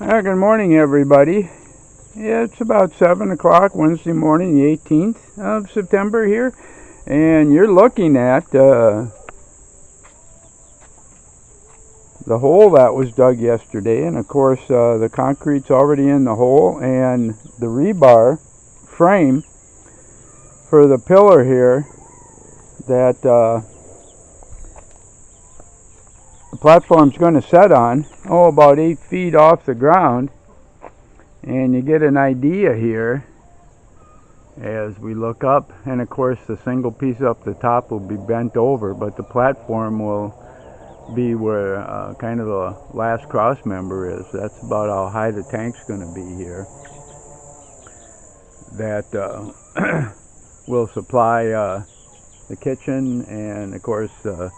Good morning, everybody. Yeah, it's about 7 o'clock Wednesday morning, the 18th of September here, and you're looking at the hole that was dug yesterday, and of course the concrete's already in the hole, and the rebar frame for the pillar here that the platform's going to set on, about 8 feet off the ground. And you get an idea here as we look up, and of course the single piece up the top will be bent over, but the platform will be where kind of the last cross member is. That's about how high the tank's going to be here. That will supply the kitchen and of course the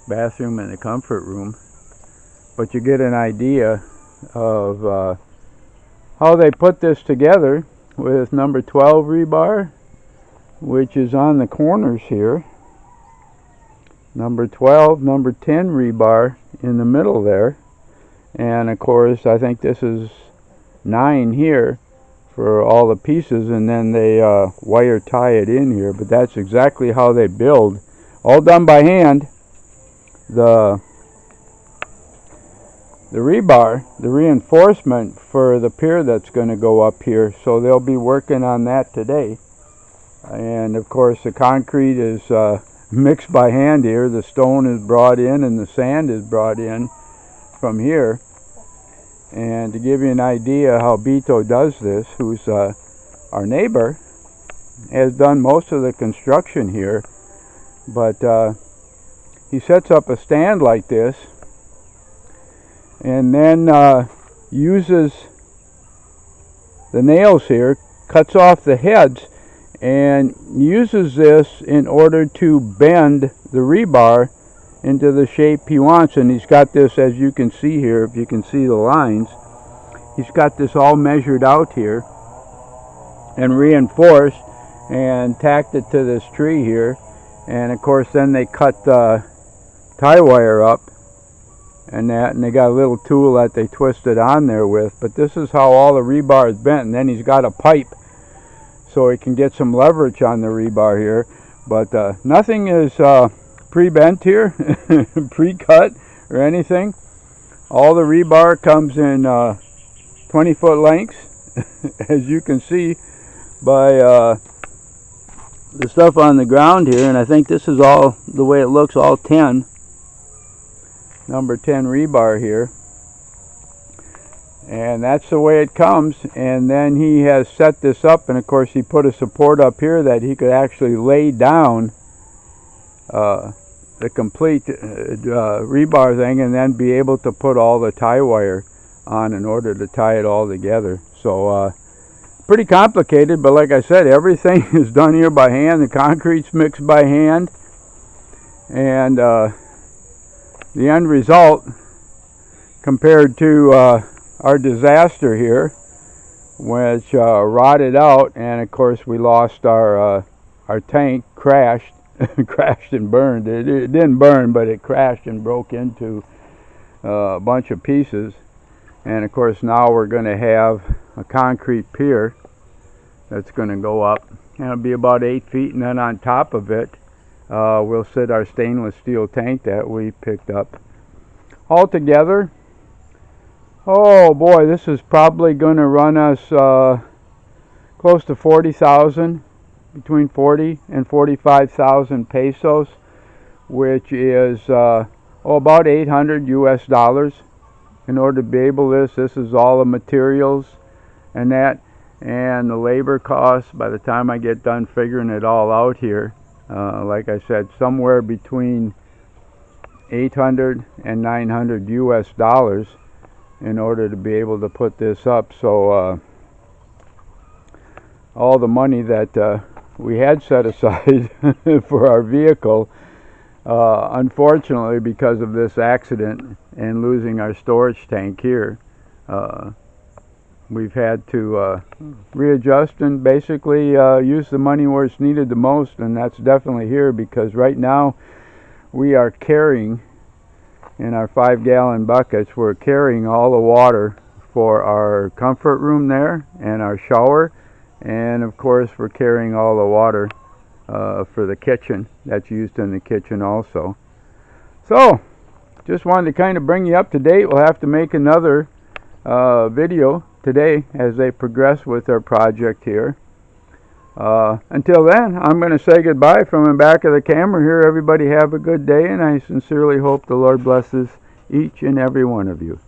bathroom and the comfort room. But you get an idea of how they put this together with number 12 rebar, which is on the corners here. Number 12, number 10 rebar in the middle there. And of course, I think this is 9 here for all the pieces, and then they wire tie it in here. But that's exactly how they build. All done by hand. The rebar, the reinforcement for the pier that's going to go up here, so they'll be working on that today. And of course the concrete is mixed by hand here. The stone is brought in and the sand is brought in from here. And to give you an idea how Beto does this, who's our neighbor, has done most of the construction here, but he sets up a stand like this and then uses the nails here, cuts off the heads, and uses this in order to bend the rebar into the shape he wants. And he's got this, as you can see here, if you can see the lines, he's got this all measured out here and reinforced and tacked it to this tree here. And of course then they cut the tie wire up and they got a little tool that they twist it on there with. But this is how all the rebar is bent, and then he's got a pipe so he can get some leverage on the rebar here. But nothing is pre-bent here, pre-cut or anything. All the rebar comes in 20-foot lengths, as you can see by the stuff on the ground here. And I think this is all the way it looks, all 10. Number 10 rebar here, and that's the way it comes. And then he has set this up, and of course he put a support up here that he could actually lay down the complete rebar thing, and then be able to put all the tie wire on in order to tie it all together. So pretty complicated, but like I said, everything is done here by hand. The concrete's mixed by hand, and the end result, compared to our disaster here, which rotted out, and of course we lost our tank, crashed crashed and burned. It didn't burn, but it crashed and broke into a bunch of pieces. And of course now we're going to have a concrete pier that's going to go up, and it'll be about 8 feet, and then on top of it we'll sit our stainless steel tank that we picked up. Altogether, oh boy, this is probably going to run us close to 40,000, between 40 and 45,000 pesos, which is about 800 US dollars in order to be able to. This is all the materials and that, and the labor costs by the time I get done figuring it all out here. Like I said, somewhere between 800 and 900 US dollars in order to be able to put this up. So all the money that we had set aside for our vehicle, unfortunately because of this accident and losing our storage tank here, we've had to readjust and basically use the money where it's needed the most, and that's definitely here, because right now we are carrying, in our 5-gallon buckets, we're carrying all the water for our comfort room there and our shower, and of course we're carrying all the water for the kitchen. That's used in the kitchen also. So just wanted to kind of bring you up to date. We'll have to make another video today as they progress with their project here. Until then, I'm going to say goodbye from the back of the camera here. Everybody have a good day, and I sincerely hope the Lord blesses each and every one of you.